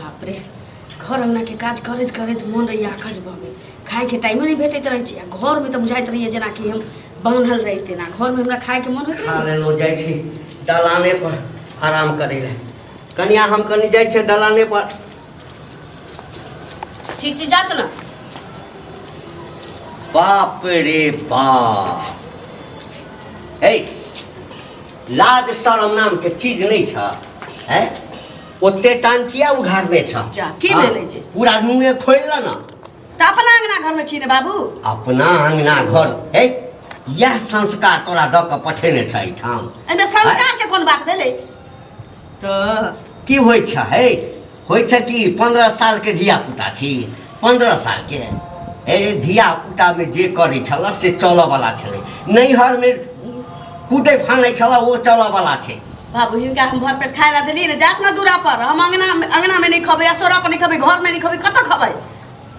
बाप रे घर अंगना के काज करैत करैत मन रही आकज भ गेल खाए के टाइम नहीं भेटैत रहे छी घर में तो बुझाइत रहिए जेना कि हम बांधल रहिते ना घर में हमरा खाए के मन होइत खा लेलो जाइ छी दलाने पर आराम करे ले कनिया हम कनी जाइ छै दलाने पर ठीक छी जात ना बाप रे बाप ए लाज शरम नाम के चीज नहीं छ हैं ओते टांग किया उघारने छ जा की भेलै जे पूरा मुंह खोल ल ना त अपना अंगना घर में छी ने बाबू अपना अंगना घर हे यह संस्कार तोरा द के पठेने छ ठाम एमे संस्कार के कोन बात भेलै तो की होय छ हे होय छ कि 15 साल के धिया पुता छी 15 साल के ए धिया पुता में जे करे छला से चल वाला छले नैहर में कूदे फाने छला वो चल वाला छे बाबू हिनका हम भर पेट खाए ला देली ने जात ना दूरा पर हम अंगना में नहीं खबे असोरा पर नहीं खबे घर में नहीं खबे कत खबे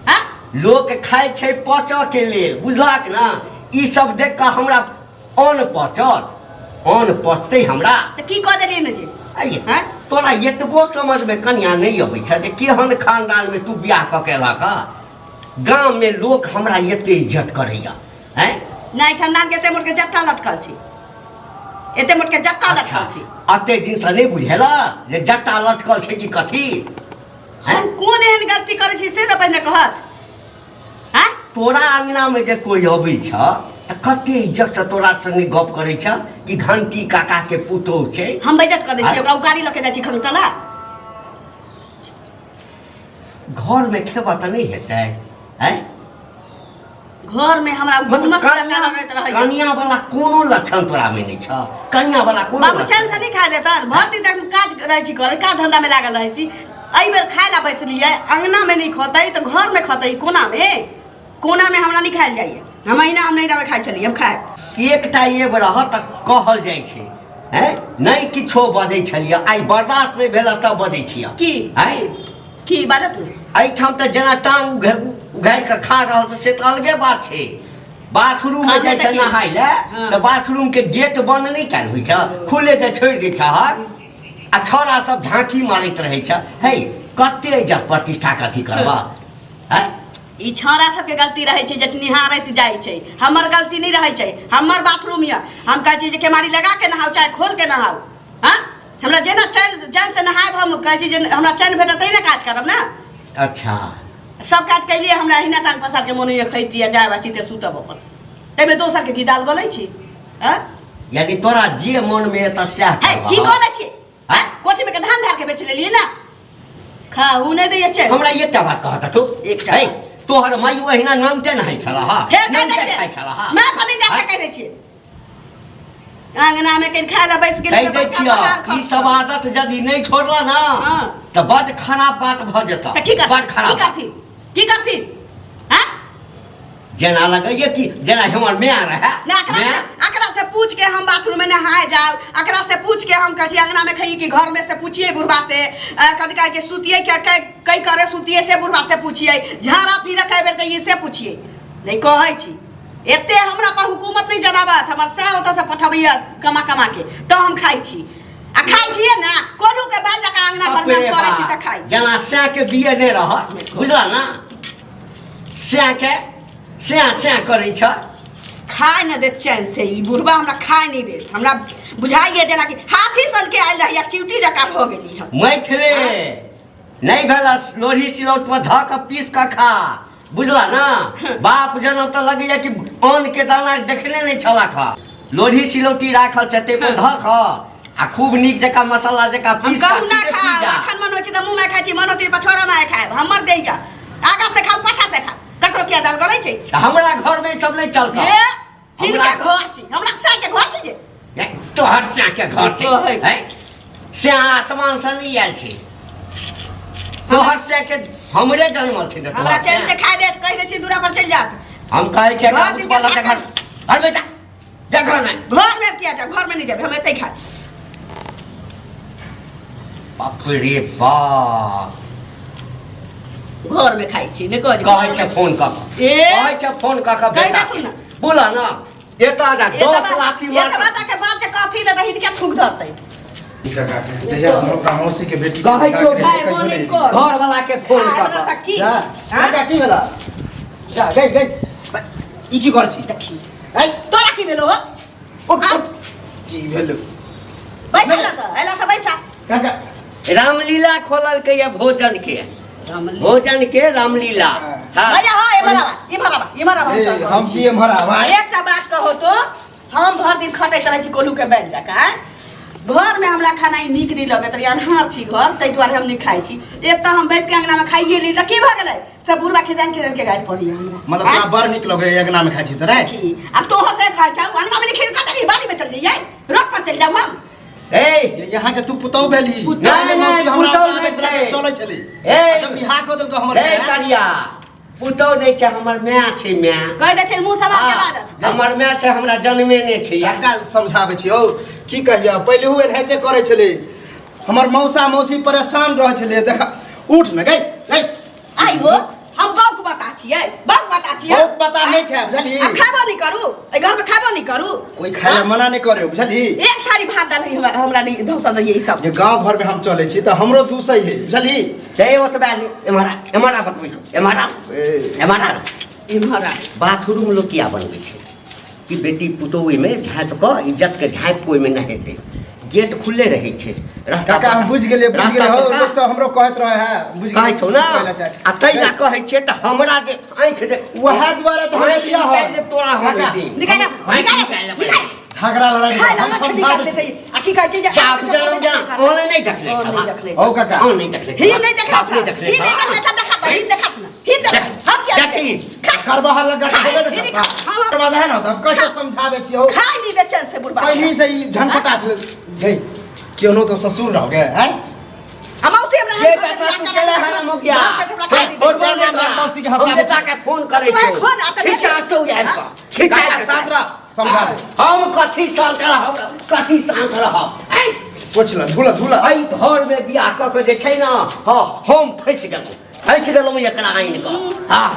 हां लोग खाए छे पच के लेल बुझलाक ना ई सब देख के हमरा अन पचल अन पचते हमरा त की क देली ने जे आइए हैं तोरा एतबो समझ में कन्या नहीं अबै छ जे केहन खानदान में तू बियाह क के ला का गांव में लोग हमरा एते इज्जत करैया हैं नहीं खानदान के एते मोट के जट्टा लटकल छी एते मोट के जट्टा लटकल छी अते दिन से नहीं बुझेला जे जट्टा लटकल छै कि कथी हम कोन एहन गलती करे छी से न पहिने कहत हैं तोरा अंगना में जे कोई अबै छ त कते इज्जत से तोरा संगे गप करे छ कि घंटी काका के पुतौ छै हम बेइज्जत कर दै छी ओकरा उगाड़ी लके जाइ छी खनुटला घर में खेबा त नहीं हेतै हैं घर में हमरा घुमस लगा लगैत रहै कन्या वाला कोनो लक्षण तोरा में नहीं छ कन्या वाला कोनो बाबू चैन से नहीं खाए देतन भर दिन तक काज रहै छी करे का धंधा में लागल रहै छी एहि बेर खाए ला बैसलिए अंगना में नहीं खतै त घर में खतै कोना में हमरा नहीं खाएल जाइए हम अहिना हम नहीं खाए चली हम खाए एकटा ये रह त कहल जाइ छै हैं नहीं किछो बजै छलिए आई बर्दाश्त नहीं भेल त बजै छियै की हैं की बाजत आई ठाम त जेना टांग उघार के खा रहल से त अलगे बात छै बाथरूम में जाइ छ नहाय ले त बाथरूम के गेट बंद नहीं कैल होय छ खुले त छोड़ दे छ आ छोरा सब झांकी मारैत रहे छ हे कते इज्जत प्रतिष्ठा कथी करबा हैं ई छोरा सब के गलती रहे छै जे निहारैत जाइ छै हमर गलती नहीं रहे छै हमर बाथरूम या हम कहै छी जे केमारी लगा के नहाओ चाहे खोल के नहाओ हां हमरा जेना चैन से नहायब हम कहै छी जे हमरा चैन भेटत तै ना काज करब ना अच्छा सब काज कैलिए हमरा हिना टांग पसार के मोन ये खैती या जाय बाची ते सुतब अपन तै में दोसर के की दाल गलै छी हां यानी तोरा जे मन में त सह है की गलै छी हां कोठी में के धान धार के बेच लेलिए ना खाऊ नहीं दैए छै हमरा ये टा बात कहत तू एकटा तोहर माई ओहिना नामते नहीं छला हा नामते खाइ छला हा मैं फनी जा के कह दै छी अंगना में के खाए ला बैस गेल त ई सब आदत यदि नहीं छोड़ला ना त बड खराब बात भ जेता बड खराब की करथी हां जेना लगैए कि जेना हमर माय रहे ना अकरा से पूछ के हम बाथरूम में नहाए जाओ अकरा से पूछ के हम कहै छी अंगना में खई कि घर में से पूछिए बुढ़वा से कद कहै छै सुतिए के कई करे सुतिए से बुढ़वा से पूछिए झाड़ा फिर कई बेर जाइए से पूछिए नहीं कहै छी एते हमरा पर हुकूमत नहीं जनाबत हमर से ओत से पठबैया कमा के तो हम खाई छी आ खाई छिए ना कोलू के बाल जका अंगना घर में करे छी त खाई जेना से के बिये नहीं रह बुझला ना से करे छ खाए न दे चैन से ई बुढ़वा हमरा खाए नहीं दे हमरा बुझाइए जेना कि हाथी सन के आइल रहिया चिउटी जका भ गेली हम मैथिली नहीं भेला लोढ़ी सिलौट पर ध के पीस के खा बुझला ना बाप जनम त लगैया कि अन्न के दाना देखने नहीं छला खा लोढ़ी सिलौटी राखल छ ते पर ध ख आ खूब नीक जका मसाला जका पीस के ना खा अखन मन होय छै त मुंह में खाइ छी मन होती पछोरा में खाए हमर देइया आगा से खा पाछा से खा ककरो किया दाल गलै छै हमरा घर में सब नहीं चलता हमरा घर छी हमरा सा के घर छी जे तोहर सा के घर छै है से आसमान से नहीं आयल छै तोहर से के हमरे जन्मल छै हमरा चैन से खाए दे कह दे छी दूरा पर चल जात हम कहै छै वाला के घर में जा घर में किया जा घर में नहीं जाबे हम एतै खा बाप रे बाप घर में खाई छी ने कहै छै फोन क कहै छै फोन क बेटा बोला ना एता 10 लाठी मार एतबा के बात कथी ले दही के थूक धरतै काका जहिया से हमरा मौसी के बेटी कहै छौ खाए बोनी कर घर वाला के फोन कर हमरा तक की जा काका की भेला जा गई गई ई की कर छी देखी ए तोरा की भेलो हो की भेल बैसा ना त एला त बैसा काका रामलीला खोलल के या भोजन के भोजन के रामलीला हाँ भैया हां ये मराबा ए हम पिए मरा भाई एकटा बात कहो तो हम भर दिन खटैत रहै छी कोलू के बैठ जाका घर में हमरा खाना नीक नहीं लगत रही अन्हार छी घर तै दुआरे हम नहीं खाई छी एत हम बैठ के अंगना में खाइए ली त की भ गेलै सब बुढ़वा खिजान के गाइड पड़ी हमरा मतलब तोरा बड़ निक लगे अंगना में खाई छी त रे की अब तो हो से खाई छ अंगना में नहीं खेल कत बाड़ी में चल जाइए रोड पर चल जाऊ हम ए यहाँ के तू पुतौ भेली नहीं, पुतौ नहीं छै। चलै छली ए जब बियाह क देलक हमर ए करिया पुतौ नहीं छै हमर माय छै माय कह दे छै मुंह सवा के बाजत हमर माय छै हमरा जन्मे ने छै काका समझाबै छी औ की कहिया पहिले हुए एनाहिते करै छलै हमर मौसा मौसी परेशान रहै छलै देख उठ न गई गई आई हो हम बात बता छियै बहुत पता नहीं छै बुझली अब खाबो नहीं करू ए घर में खाबो नहीं करू कोई खाए ला मना नहीं करे बुझली एक थारी भात दाल हमरा नहीं धौसा दैए ई सब जे गांव घर में हम चले छी त हमरो दूसै है बुझली ते ओतबा एमारा बतबै छौ एमारा इम्हरा बाथरूम लोग किया बनबै छै कि बेटी पुतौह में झाँप क इज्जत के झाँप कोई में न हेतै गेट खुले रहे छै रास्ता काका हम बुझ गेलिए हो लोग सब हमरो कहत रहे है बुझ कहै छौ ना आ तै ला कहै छै त हमरा जे आंख दे वहे द्वारा त हम दिया हो तोरा हम दी निकाल झगड़ा लड़ाई खाए ला हम मत समझा निकाल दे देते आ की कहै छै जे क्या जलन जलन ओने नहीं देखले छ ओ काका ओ नहीं देखले ही नहीं देखला नहीं देखले ही नहीं देखला देखा ही देखत ना ही देख हम क्या देखी करबा हल्ला गट खाए, होबे ही न नहीं खा। करबा है ना तब कैसे समझाबे छी हो खाई नहीं दे चल से बुढ़वा पहली से ही झनकटा छल गई क्यों तो ससुर रह गए हैं हम उसे हमरा के चाचा तू केला हराम हो गया फोटो में तोरा मौसी के हंसाबे बेटा के फोन करे तू है छै फोन, आ तऽ खिचा तो यार का खिचा काका सादरा समझा दे हम कथी शांत रहब कथी शांत रहब पोछला धुला एहि घर में बियाह क के जे छै ना हम फंस गेलहुँ एकरा आइन क हाँ